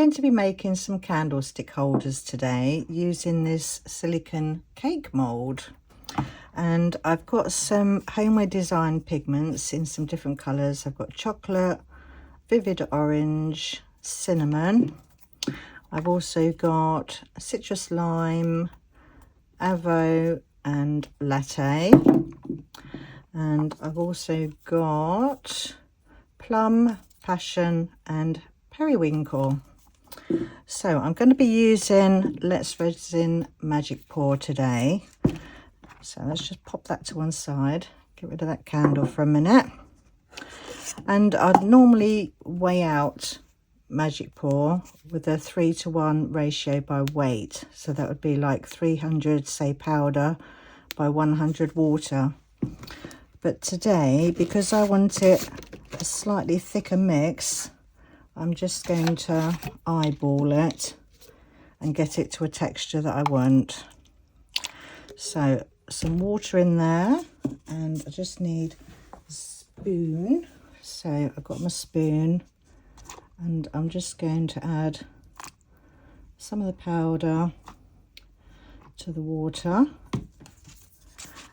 I'm going to be making some candlestick holders today using this silicone cake mould, and I've got some Homeware design pigments in some different colours. I've got chocolate, vivid orange, cinnamon. I've also got citrus lime, avo and latte, and I've also got plum, passion and periwinkle. So I'm going to be using Let's Resin Magic Pour today. So let's just pop that to one side, get rid of that candle for a minute. And I'd normally weigh out Magic Pour with a 3:1 ratio by weight. So that would be like 300, say, powder by 100 water. But today, because I want it a slightly thicker mix, I'm just going to eyeball it and get it to a texture that I want. So some water in there, and I just need a spoon. So I've got my spoon, and I'm just going to add some of the powder to the water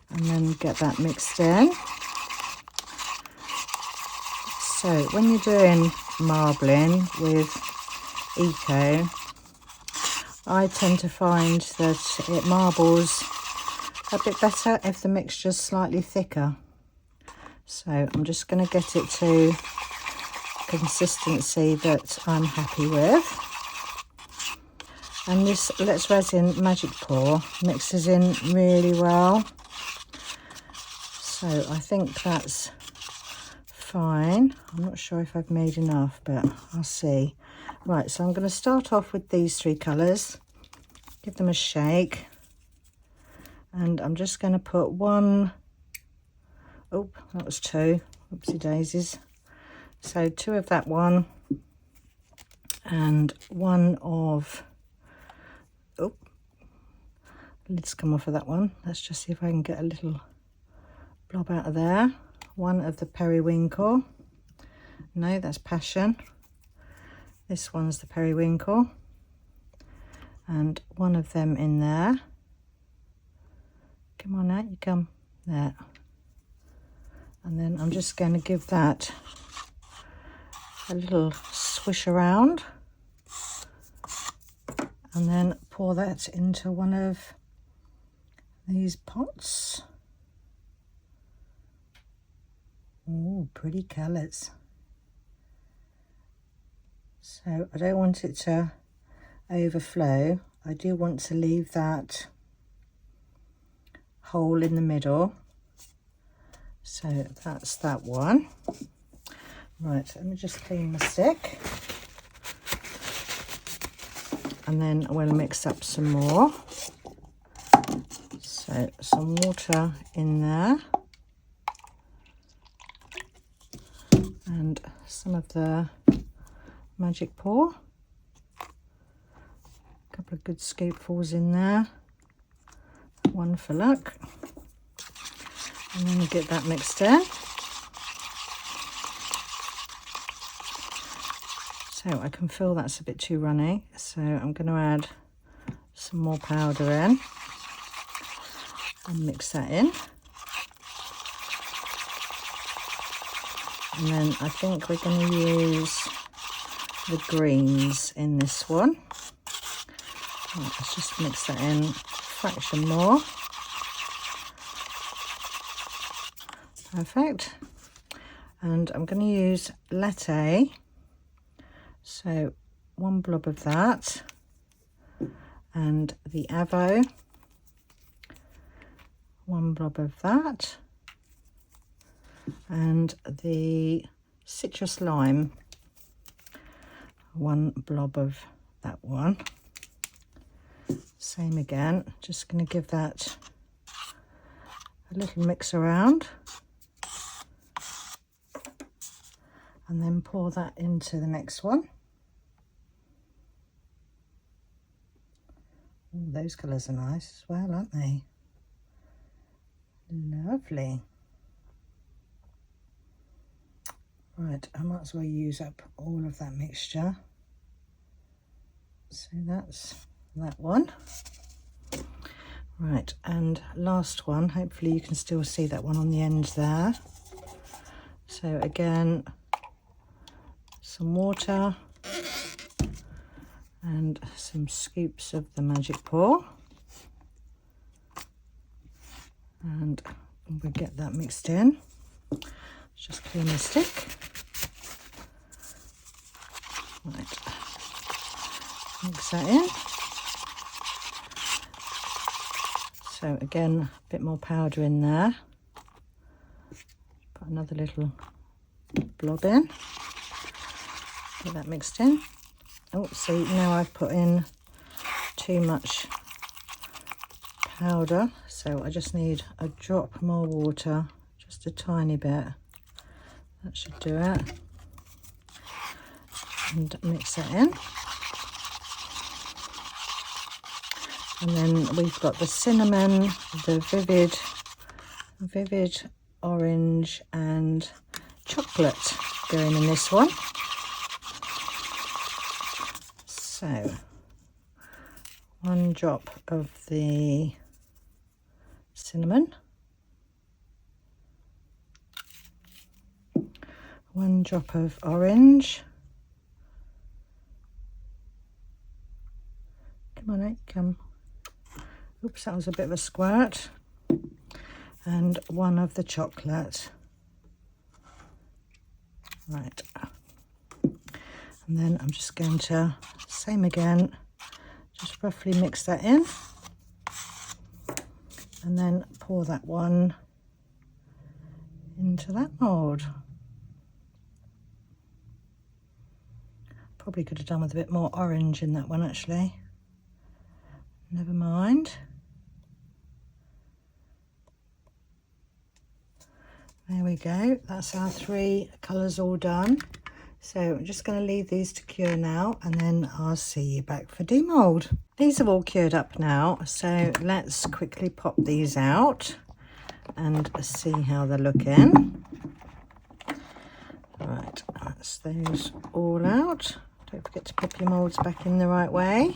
and then get that mixed in. So when you're doing marbling with Eco, I tend to find that it marbles a bit better if the mixture's slightly thicker. So I'm just going to get it to consistency that I'm happy with. And this Let's Resin Magic Pour mixes in really well. So I think that's fine. I'm not sure if I've made enough, but I'll see. Right, so I'm going to start off with these three colours, give them a shake, and I'm just going to put one, oh, that was two, oopsie daisies. So two of that one, and one of, oh, lid's come off of that one. Let's just see if I can get a little blob out of there. One of the periwinkle. No, that's passion. This one's the periwinkle. And one of them in there. Come on out, you come. There. And then I'm just going to give that a little swish around. And then pour that into one of these pots. Oh, pretty colours. So I don't want it to overflow. I do want to leave that hole in the middle. So that's that one. Right, let me just clean my stick. And then I'm going to mix up some more. So some water in there. And some of the Magic Pour, a couple of good scoopfuls in there, one for luck, and then get that mixed in. So I can feel that's a bit too runny, so I'm going to add some more powder in and mix that in. And then I think we're going to use the greens in this one. Right, let's just mix that in a fraction more. Perfect. And I'm going to use latte. So one blob of that. And the avo. One blob of that. And the citrus lime, one blob of that one. Same again, just going to give that a little mix around and then pour that into the next one. Ooh, those colours are nice as well, aren't they? Lovely. Right, I might as well use up all of that mixture. So that's that one. Right, and last one, hopefully you can still see that one on the end there. So again, some water and some scoops of the magic pour, and we get that mixed in. Let's just clean the stick. Right, mix that in. So again, a bit more powder in there. Put another little blob in. Get that mixed in. Oh, see, now I've put in too much powder, so I just need a drop more water, just a tiny bit. That should do it. And mix that in. And then we've got the cinnamon, the vivid orange and chocolate going in this one. So 1 drop of the cinnamon, 1 drop of orange. Come on, Ed, come. Oops, that was a bit of a squirt. And 1 of the chocolate. Right. And then I'm just going to, same again, just roughly mix that in. And then pour that one into that mould. Probably could have done with a bit more orange in that one actually. Never mind. There we go, that's our 3 colours all done. So I'm just going to leave these to cure now, and then I'll see you back for demold. These have all cured up now, so let's quickly pop these out and see how they're looking. Right, that's those all out. Don't forget to pop your moulds back in the right way.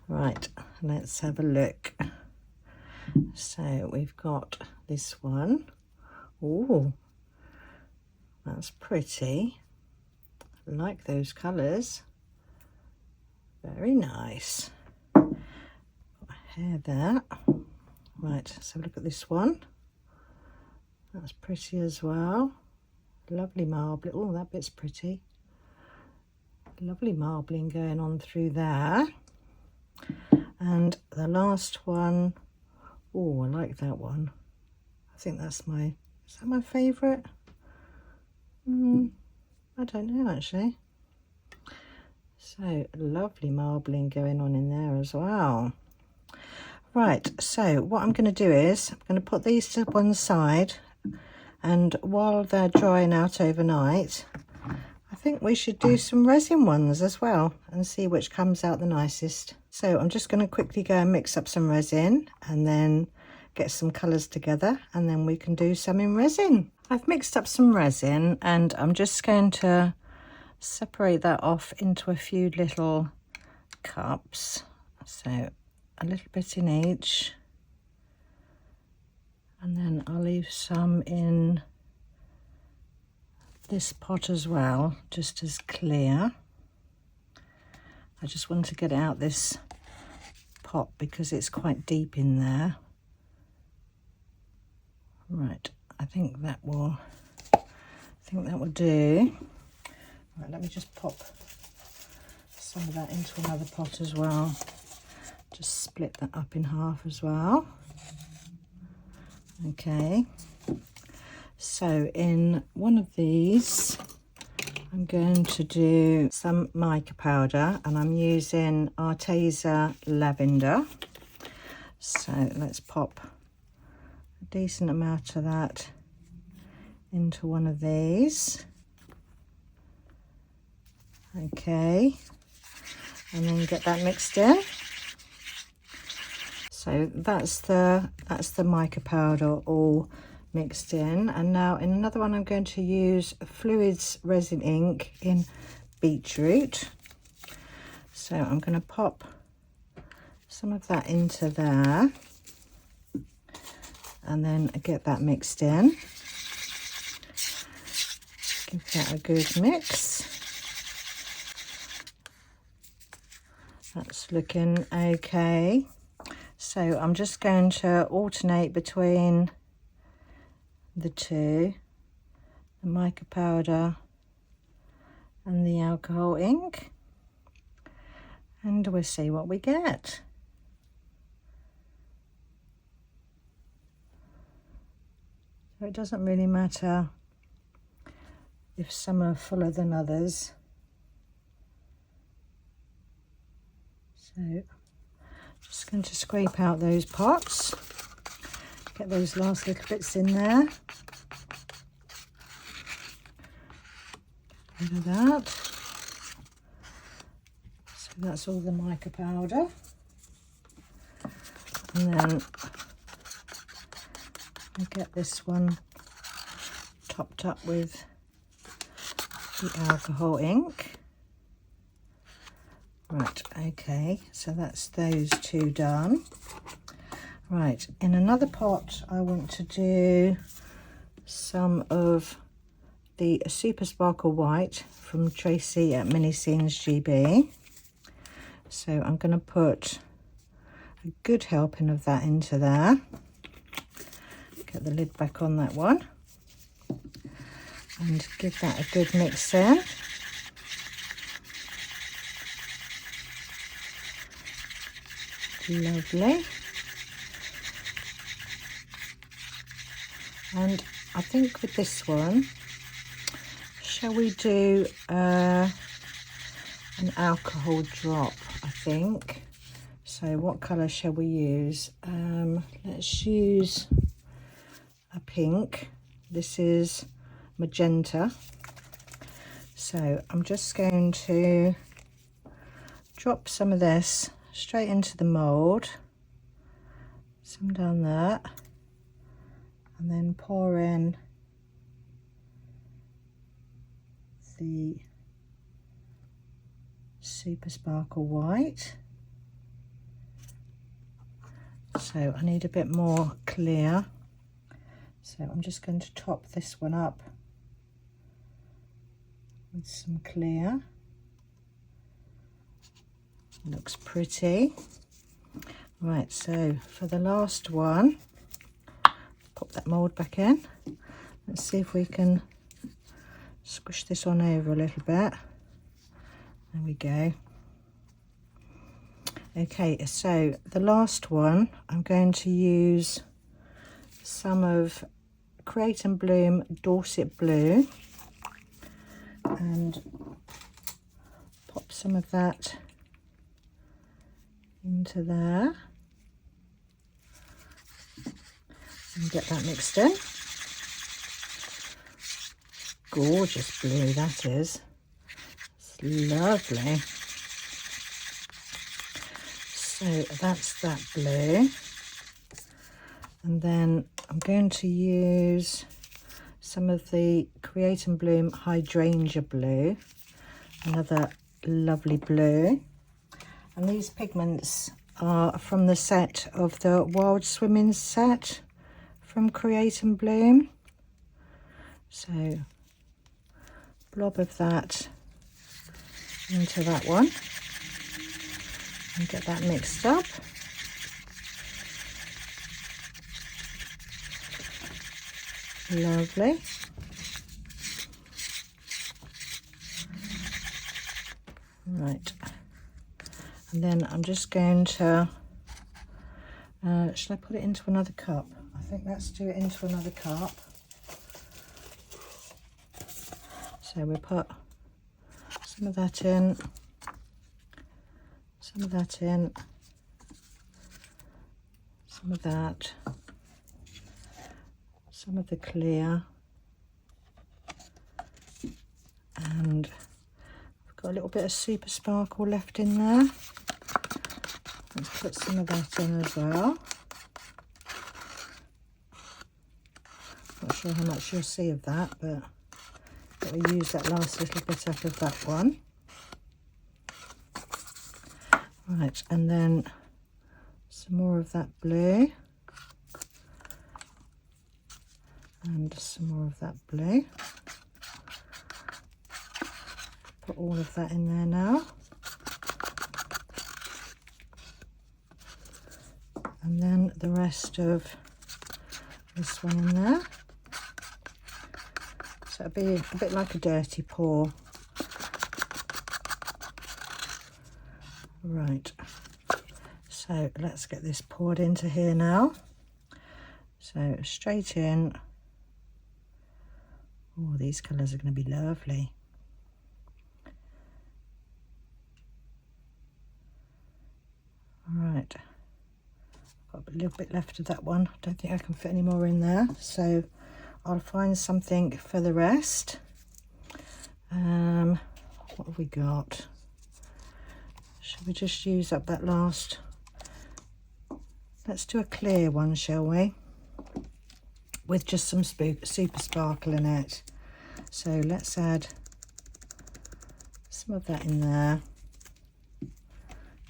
Right, let's have a look. So we've got this one. Oh, that's pretty. I like those colours. Very nice. Got a hair there. Right, so look at this one. That's pretty as well. Lovely marbling. Oh, that bit's pretty. Lovely marbling going on through there. And the last one. Oh, I like that one. I think that's my... Is that my favourite? I don't know actually. So lovely marbling going on in there as well. Right, so what I'm going to do is I'm going to put these to one side, and while they're drying out overnight, I think we should do some resin ones as well and see which comes out the nicest. So I'm just going to quickly go and mix up some resin and then get some colours together, and then we can do some in resin. I've mixed up some resin and I'm just going to separate that off into a few little cups. So a little bit in each, and then I'll leave some in this pot as well, just as clear. I just want to get it out this pot because it's quite deep in there. Right, I think that will do. Right, let me just pop some of that into another pot as well. Just split that up in half as well. Okay, so in one of these I'm going to do some mica powder, and I'm using Arteza Lavender. So let's pop a decent amount of that into one of these. Okay, and then get that mixed in. So that's the mica powder all mixed in. And now in another one I'm going to use Fluids resin ink in beetroot. So So I'm going to pop some of that into there and then get that mixed in. Give that a good mix. That's looking okay. So I'm just going to alternate between the two, the mica powder and the alcohol ink, and we'll see what we get. So it doesn't really matter if some are fuller than others. So just going to scrape out those pots, get those last little bits in there. Rid of that. So that's all the mica powder. And then I get this one topped up with the alcohol ink. Right, okay, so that's those two done. Right, in another pot I want to do some of the Super Sparkle White from Tracy at Mini Scenes GB. So I'm going to put a good helping of that into there. Get the lid back on that one and give that a good mix in. Lovely. And I think with this one, shall we do an alcohol drop, I think. So what colour shall we use? Let's use a pink. This is magenta. So I'm just going to drop some of this straight into the mould, some down there, and then pour in the Super Sparkle White. So I need a bit more clear, so I'm just going to top this one up with some clear. Looks pretty. Right, so for the last one, pop that mould back in. Let's see if we can squish this on over a little bit. There we go. Okay, so the last one, I'm going to use some of Create and Bloom Dorset Blue and pop some of that into there and get that mixed in. Gorgeous blue that is. It's lovely. So that's that blue, and then I'm going to use some of the Create and Bloom Hydrangea Blue, another lovely blue. And these pigments are from the set of the Wild Swimming set from Create and Bloom. So blob of that into that one and get that mixed up. Lovely. Right. And then I'm just going to, should I put it into another cup? I think let's do it into another cup. So we'll put some of that in, some of that in, some of that, some of the clear, and I've got a little bit of Super Sparkle left in there. Let's put some of that in as well. Not sure how much you'll see of that, but we'll use that last little bit up of that one. Right, and then some more of that blue. And some more of that blue. Put all of that in there now. And then the rest of this one in there. So it'll be a bit like a dirty pour. Right, so let's get this poured into here now. So straight in. Oh, these colours are going to be lovely. Right, got a little bit left of that one. Don't think I can fit any more in there, so I'll find something for the rest. What have we got? Should we just use up that last? Let's do a clear one, shall we? With just some super sparkle in it. So let's add some of that in there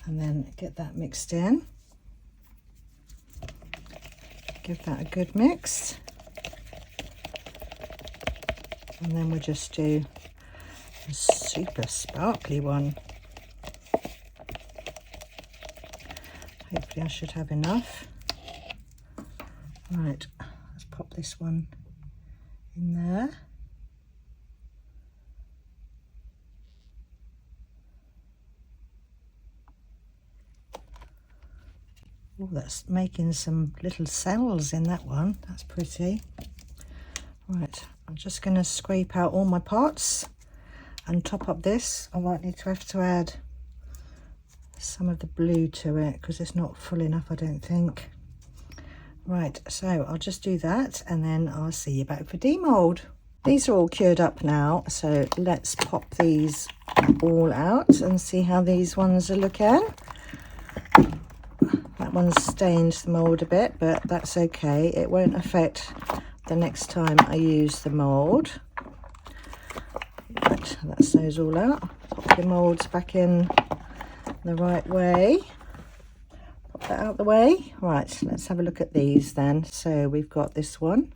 and then get that mixed in. Give that a good mix. And then we'll just do a super sparkly one. Hopefully I should have enough. Right, let's pop this one in there. Oh, that's making some little cells in that one. That's pretty. Right, I'm just going to scrape out all my pots and top up this. I might need to have to add some of the blue to it because it's not full enough, I don't think. Right, so I'll just do that and then I'll see you back for demold. These are all cured up now, so let's pop these all out and see how these ones are looking. That one's stained the mould a bit, but that's okay. It won't affect the next time I use the mould. Right, that's those all out. Pop your moulds back in the right way. Pop that out the way. Right, let's have a look at these then. So we've got this one.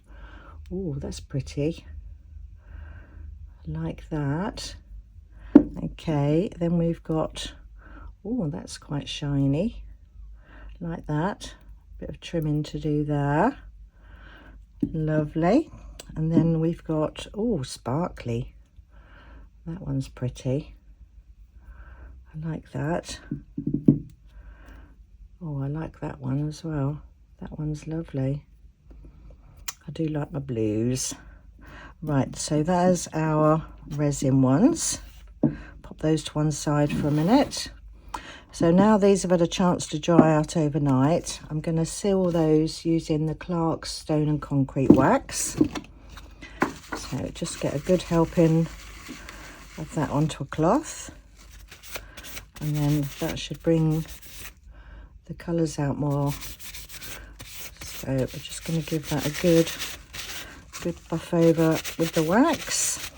Oh, that's pretty. Like that. Okay, then we've got, oh, that's quite shiny. Like that. Bit of trimming to do there. Lovely. And then we've got, oh, sparkly. That one's pretty. I like that. Oh, I like that one as well. That one's lovely. I do like my blues. Right, so there's our resin ones. Pop those to one side for a minute. So now these have had a chance to dry out overnight. I'm going to seal those using the Clark's Stone and Concrete Wax. So just get a good helping of that onto a cloth. And then that should bring the colours out more. So we're just going to give that a good buff over with the wax.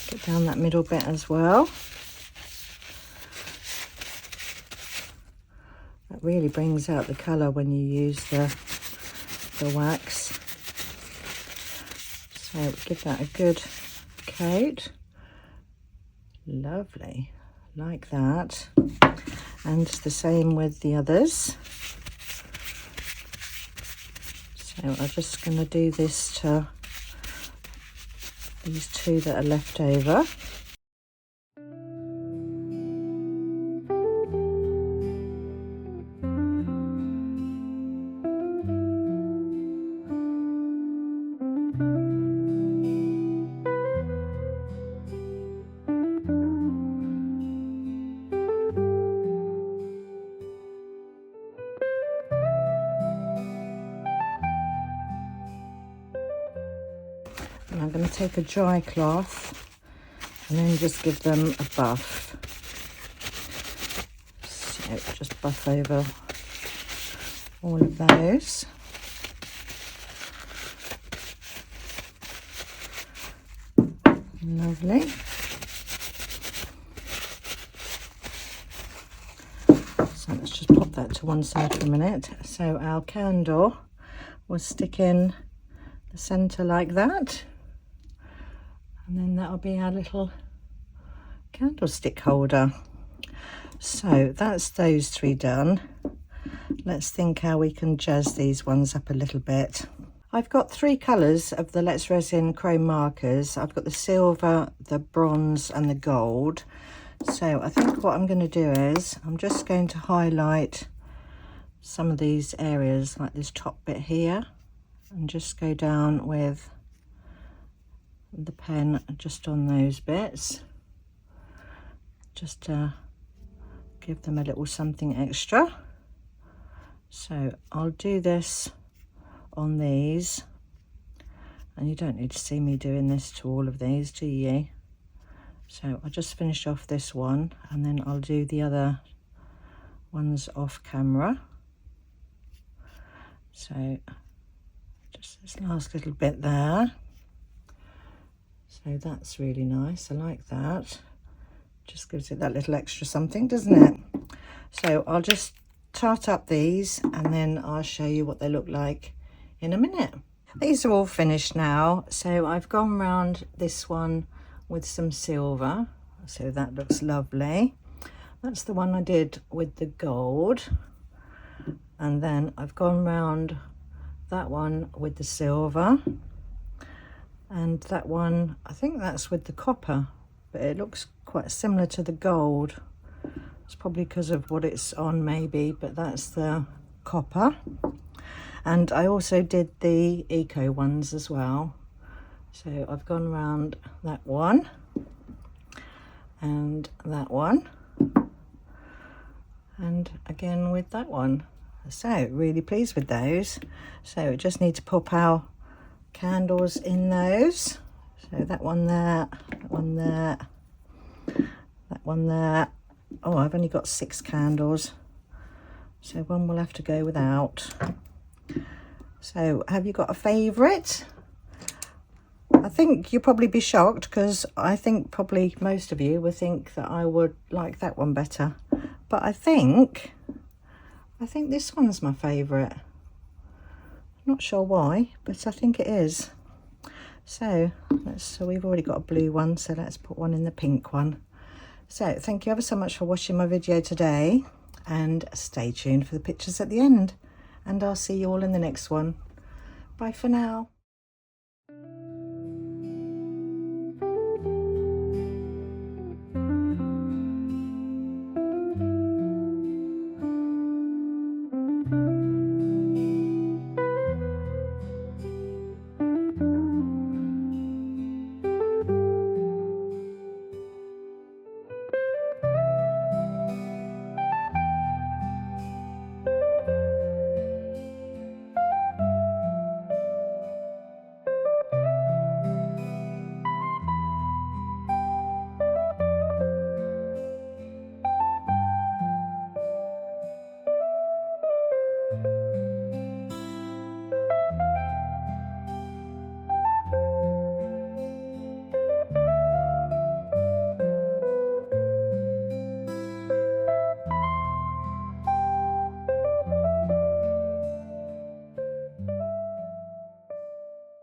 Get down that middle bit as well. That really brings out the colour when you use the wax. So give that a good coat. Lovely, like that. And the same with the others. So I'm just going to do this to these two that are left over. And I'm going to take a dry cloth and then just give them a buff. So just buff over all of those. Lovely. So let's just pop that to one side for a minute. So our candle will stick in the centre like that, and then that'll be our little candlestick holder. So that's those three done. Let's think how we can jazz these ones up a little bit. I've got three colours of the Let's Resin chrome markers. I've got the silver, the bronze and the gold. So I think what I'm going to do is I'm just going to highlight some of these areas, like this top bit here, and just go down with the pen just on those bits, just to give them a little something extra. So I'll do this on these, and you don't need to see me doing this to all of these, do you? So I'll just finish off this one, and then I'll do the other ones off camera. So just this last little bit there. So that's really nice, I like that. Just gives it that little extra something, doesn't it? So I'll just tart up these, and then I'll show you what they look like in a minute. These are all finished now, so I've gone round this one with some silver, so that looks lovely. That's the one I did with the gold, and then I've gone round that one with the silver, and that one, I think that's with the copper, but it looks quite similar to the gold. It's probably because of what it's on maybe, but that's the copper. And I also did the eco ones as well. So I've gone around that one and that one, and again with that one. So really pleased with those. So we just need to pop our candles in those. So that one there, that one there, that one there. Oh, I've only got 6 candles, so one will have to go without. So have you got a favourite? I think you'll probably be shocked, because I think probably most of you would think that I would like that one better, but I think this one's my favourite. Not sure why, but I think it is. So we've already got a blue one, so let's put one in the pink one. So thank you ever so much for watching my video today, and stay tuned for the pictures at the end, and I'll see you all in the next one. Bye for now.